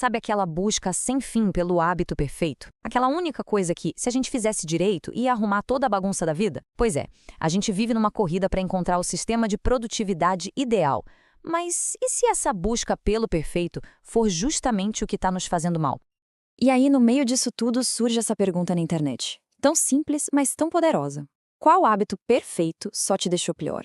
Sabe aquela busca sem fim pelo hábito perfeito? Aquela única coisa que, se a gente fizesse direito, ia arrumar toda a bagunça da vida? Pois é, a gente vive numa corrida para encontrar o sistema de produtividade ideal. Mas e se essa busca pelo perfeito for justamente o que está nos fazendo mal? E aí, no meio disso tudo, surge essa pergunta na internet. Tão simples, mas tão poderosa. Qual hábito perfeito só te deixou pior?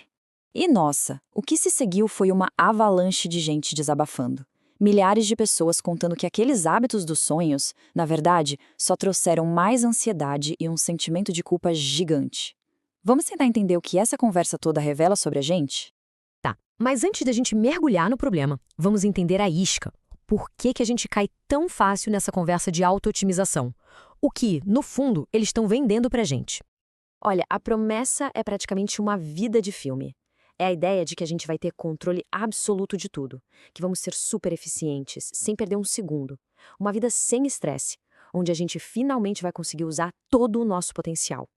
E nossa, o que se seguiu foi uma avalanche de gente desabafando. Milhares de pessoas contando que aqueles hábitos dos sonhos, na verdade, só trouxeram mais ansiedade e um sentimento de culpa gigante. Vamos tentar entender o que essa conversa toda revela sobre a gente? Tá, mas antes da gente mergulhar no problema, vamos entender a isca. Por que a gente cai tão fácil nessa conversa de auto-otimização? O que, no fundo, eles estão vendendo pra gente? Olha, a promessa é praticamente uma vida de filme. É a ideia de que a gente vai ter controle absoluto de tudo, que vamos ser super eficientes, sem perder um segundo. Uma vida sem estresse, onde a gente finalmente vai conseguir usar todo o nosso potencial.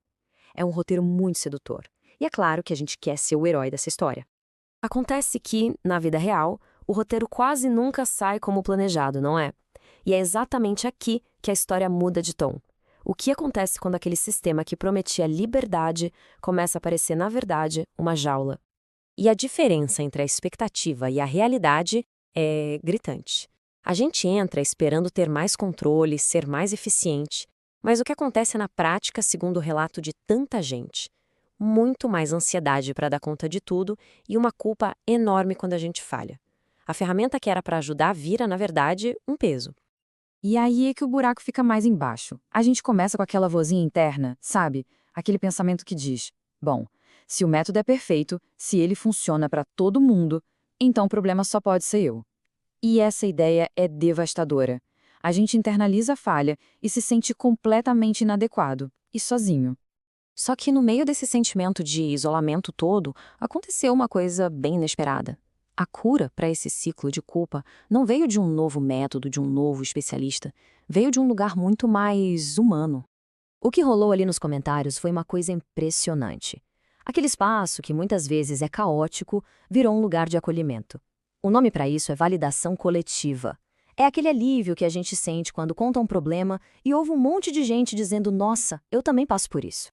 É um roteiro muito sedutor. E é claro que a gente quer ser o herói dessa história. Acontece que, na vida real, o roteiro quase nunca sai como planejado, não é? E é exatamente aqui que a história muda de tom. O que acontece quando aquele sistema que prometia liberdade começa a parecer, na verdade, uma jaula? E a diferença entre a expectativa e a realidade é gritante. A gente entra esperando ter mais controle, ser mais eficiente, mas o que acontece na prática, segundo o relato de tanta gente? Muito mais ansiedade para dar conta de tudo e uma culpa enorme quando a gente falha. A ferramenta que era para ajudar vira, na verdade, um peso. E aí é que o buraco fica mais embaixo. A gente começa com aquela vozinha interna, sabe? Aquele pensamento que diz: bom, se o método é perfeito, se ele funciona para todo mundo, então o problema só pode ser eu. E essa ideia é devastadora. A gente internaliza a falha e se sente completamente inadequado e sozinho. Só que no meio desse sentimento de isolamento todo, aconteceu uma coisa bem inesperada. A cura para esse ciclo de culpa não veio de um novo método, de um novo especialista. Veio de um lugar muito mais humano. O que rolou ali nos comentários foi uma coisa impressionante. Aquele espaço, que muitas vezes é caótico, virou um lugar de acolhimento. O nome para isso é validação coletiva. É aquele alívio que a gente sente quando conta um problema e ouve um monte de gente dizendo: nossa, eu também passo por isso.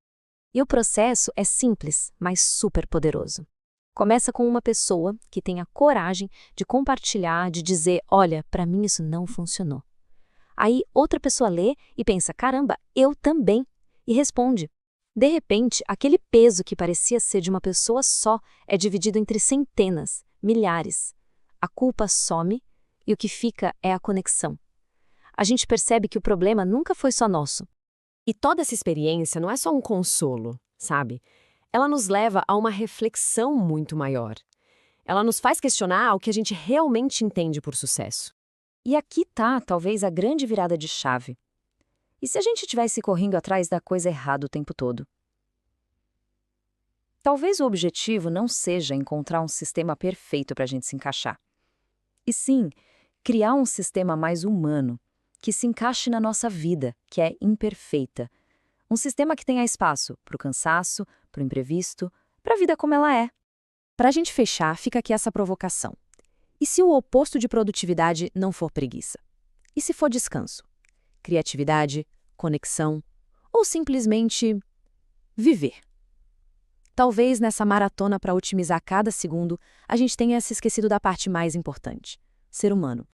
E o processo é simples, mas super poderoso. Começa com uma pessoa que tem a coragem de compartilhar, de dizer: olha, para mim isso não funcionou. Aí outra pessoa lê e pensa: caramba, eu também. E responde. De repente, aquele peso que parecia ser de uma pessoa só é dividido entre centenas, milhares. A culpa some e o que fica é a conexão. A gente percebe que o problema nunca foi só nosso. E toda essa experiência não é só um consolo, sabe? Ela nos leva a uma reflexão muito maior. Ela nos faz questionar o que a gente realmente entende por sucesso. E aqui tá, talvez, a grande virada de chave. E se a gente estivesse correndo atrás da coisa errada o tempo todo? Talvez o objetivo não seja encontrar um sistema perfeito para a gente se encaixar. E sim, criar um sistema mais humano, que se encaixe na nossa vida, que é imperfeita. Um sistema que tenha espaço para o cansaço, para o imprevisto, para a vida como ela é. Para a gente fechar, fica aqui essa provocação. E se o oposto de produtividade não for preguiça? E se for descanso? Criatividade, conexão ou simplesmente viver? Talvez nessa maratona para otimizar cada segundo, a gente tenha se esquecido da parte mais importante: ser humano.